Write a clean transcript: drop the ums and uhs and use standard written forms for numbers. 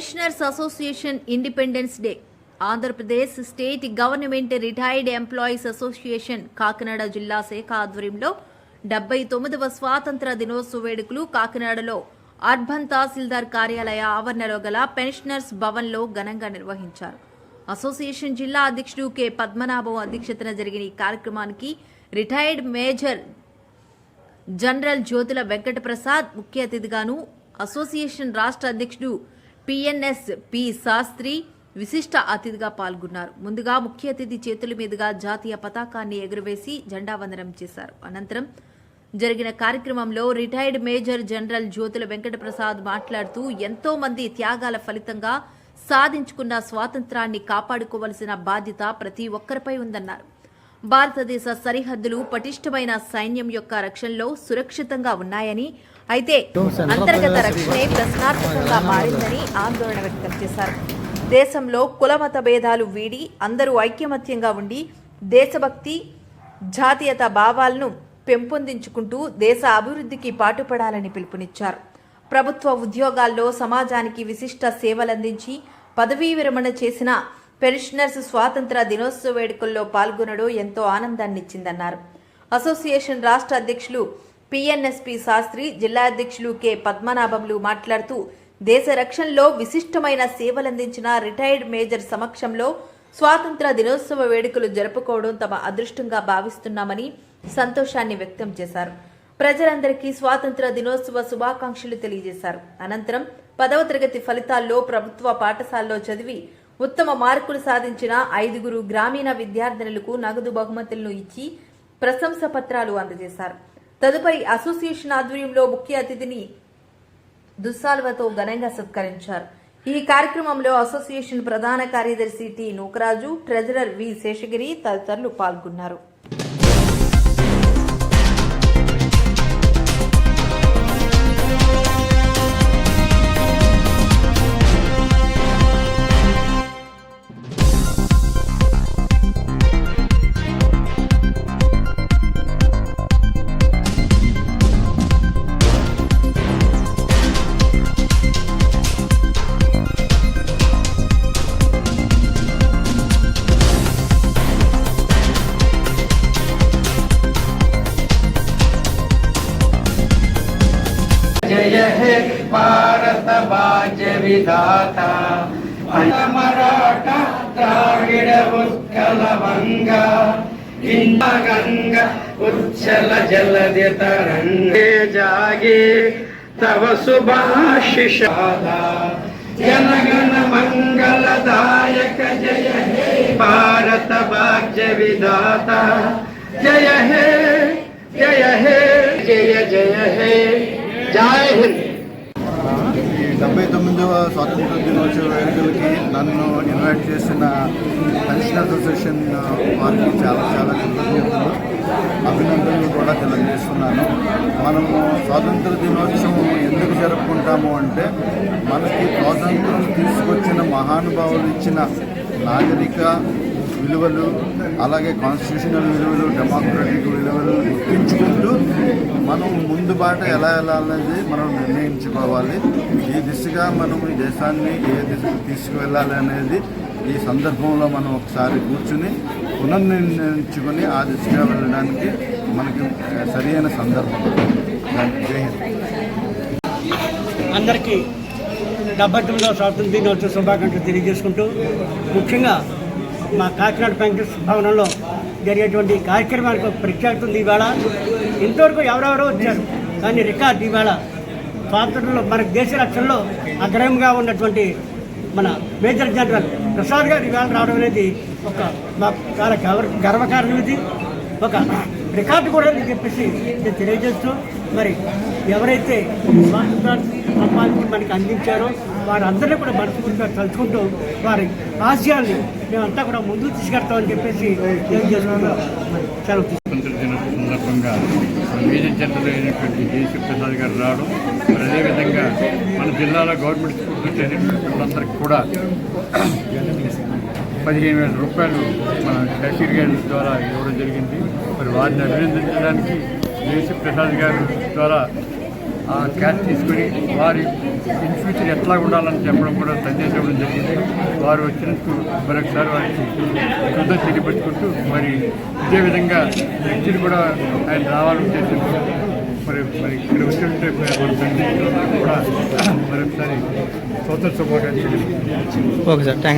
Pensioners association independence day Andhra Pradesh state government retired employees association Kakinada జిల్లా శాఖ ఆధ్వర్యంలో 79వ స్వాతంత్ర దినోత్సవ వేడుకలు కాకినాడలో అర్బన్ తహసీల్దార్ కార్యాలయ ఆవరణలో గల పెన్షనర్స్ భవన్లో ఘనంగా నిర్వహించారు. అసోసియేషన్ జిల్లా అధ్యక్షుడు కె పద్మనాభం అధ్యక్షతన జరిగిన ఈ కార్యక్రమానికి retired major general Jyothula Venkata Prasad ముఖ్య అతిథిగాను, అసోసియేషన్ రాష్ట్ర అధ్యక్షుడు పిఎన్ఎస్ పి శాస్త్రి విశిష్ట అతిథిగా పాల్గొన్నారు. ముందుగా ముఖ్య అతిథి చేతుల మీదుగా జాతీయ పతాకాన్ని ఎగురవేసి జెండా వందనం చేశారు. అనంతరం జరిగిన కార్యక్రమంలో retired major general Jyothula Venkata Prasad మాట్లాడుతూ ఎంతో మంది త్యాగాల ఫలితంగా సాధించుకున్న స్వాతంత్రాన్ని కాపాడుకోవలసిన బాధ్యత ప్రతి ఒక్కరిపై ఉందన్నారు. భారతదేశ సరిహద్దులు పటిష్టమైన సైన్యం యొక్క రక్షణలో సురక్షితంగా ఉన్నాయని, అయితే అంతర్గత రక్షణే ప్రశ్నార్థకంగా మారిందని ఆందోళన వ్యక్తం చేశారు. దేశంలో కులమత భేదాలు వీడి అందరూ ఐక్యమత్యంగా ఉండి దేశభక్తి, జాతీయత భావాలను పెంపొందించుకుంటూ దేశ అభివృద్ధికి పాటుపడాలని పిలుపునిచ్చారు. ప్రభుత్వ ఉద్యోగాల్లో సమాజానికి విశిష్ట సేవలందించి పదవీ విరమణ చేసిన పెన్షనర్స్ స్వాతంత్ర దినోత్సవ వేడుకల్లో పాల్గొనడం ఎంతో ఆనందాన్నిచ్చిందన్నారు. అసోసియేషన్ రాష్ట్ర అధ్యక్షులు పిఎన్ఎస్పి శాస్త్రి, జిల్లా అధ్యక్షులు కె పద్మనాభంలు మాట్లాడుతూ దేశ రక్షణలో విశిష్టమైన సేవలందించిన రిటైర్డ్ మేజర్ సమక్షంలో స్వాతంత్ర దినోత్సవ వేడుకలు జరుపుకోవడం తమ అదృష్టంగా భావిస్తున్నామని సంతోషాన్ని వ్యక్తం చేశారు. ప్రజలందరికీ స్వాతంత్ర దినోత్సవ శుభాకాంక్షలు తెలియజేశారు. అనంతరం 10వ తరగతి ఫలితాల్లో ప్రభుత్వ పాఠశాలలో చదివి ఉత్తమ మార్కులు సాధించిన 5 గ్రామీణ విద్యార్థినులకు నగదు బహుమతులను ఇచ్చి ప్రశంస పత్రాలు అందజేశారు. తదుపరి అసోసియేషన్ ఆధ్వర్యంలో ముఖ్య అతిథిని దుస్సాల్వతో ఘనంగా సత్కరించారు. ఈ కార్యక్రమంలో అసోసియేషన్ ప్రధాన కార్యదర్శి టి నూకరాజు, ట్రెజరర్ వి శేషగిరి తదితరులు పాల్గొన్నారు. जय हे भारत भाग्य विधाता, मराठा द्राविड उत्कल वंगा, गंगा उच्चल जलधि तरंगे जागे तव सुभाषिष जनगण मंगलदायक जय हे भारत भाग्य विधाता, जय हे जय हे जय जय हे जय हिंद. 79వ స్వాతంత్ర దినోత్సవ వేడుకలకి నన్ను ఇన్వైట్ చేసిన పెన్షన్ అసోసియేషన్ వారికి చాలా చాలా కృతజ్ఞతలు, అభినందనలు కూడా తెలియజేస్తున్నాను. మనము స్వాతంత్ర దినోత్సవం ఎందుకు జరుపుకుంటాము అంటే, మనకి స్వాతంత్రం తీసుకొచ్చిన మహానుభావులు ఇచ్చిన నాగరిక విలువలు, అలాగే కాన్స్టిట్యూషనల్ విలువలు, డెమోక్రటిక్ విలువలు గుర్తించుకుంటూ మనం ముందు బాట ఎలా వెళ్ళాలనేది మనం నిర్ణయించుకోవాలి. ఈ దిశగా మనం ఈ దేశాన్ని ఏ దిశకు తీసుకువెళ్ళాలి అనేది ఈ సందర్భంలో మనం ఒకసారి కూర్చుని పునర్నిర్ణయించుకొని ఆ దిశగా వెళ్ళడానికి మనకి సరైన సందర్భం. జై హింద్. అందరికీ 79వ స్వాతంత్ర దినోత్సవ శుభాకాంక్షలు తెలియజేసుకుంటూ, ముఖ్యంగా మా కాకినాడ పెన్షనర్స్ భవనంలో జరిగేటువంటి కార్యక్రమానికి ఒక ప్రత్యేకత ఉంది. ఇవాళ ఇంతవరకు ఎవరెవరో వచ్చారు, కానీ రికార్డు ఇవాళ స్వాతంత్రంలో మన దేశ రక్షణలో అగ్రయంగా ఉన్నటువంటి మన మేజర్ జనరల్ ప్రసాద్ గారు ఇవాళ రావడం అనేది ఒక మాకు చాలా గర్వకారణం. ఇది ఒక రికార్డు కూడా అని చెప్పేసి నేను తెలియజేస్తూ, మరి ఎవరైతే స్వాతంత్రాన్ని సంపాదించి మనకి అందించారో వారందరినీ కూడా మనస్ఫూర్తిగా తలుచుకుంటూ వారి ఆశయాల్ని మేమంతా కూడా ముందుకు తీసుకెళ్తామని చెప్పేసి తెలియజేసుకుంటాం. సెలవు సందర్భంగా మేజర్ జనరల్ అయినటువంటి జేసీ ప్రసాద్ గారు రావడం, అదేవిధంగా మన జిల్లాలో గవర్నమెంట్ స్కూల్లో చేసినటువంటి వాళ్ళందరికీ కూడా 15,000 రూపాయలు మన కైసీర్ గారి ద్వారా ఇవ్వడం జరిగింది. మరి వారిని అభినందించడానికి జేసీ ప్రసాద్ గారి ద్వారా ఆ క్యాష్ తీసుకొని వారి ఇన్ ఫ్యూచర్ ఎట్లా ఉండాలని చెప్పడం కూడా సందేశం ఇవ్వడం జరిగింది. వారు వచ్చినందుకు మరొకసారి వారికి కృతజ్ఞతలు తెలియపరుచుకుంటూ మరి ఇదే విధంగా వ్యక్తులు కూడా ఆయన రావాలని ఉద్దేశంతో మరి ఇక్కడ వచ్చినట్టే మన తండ్రి కూడా మరొకసారి స్వతంత్ర శుభాకాంక్షలు. Okay sir, thank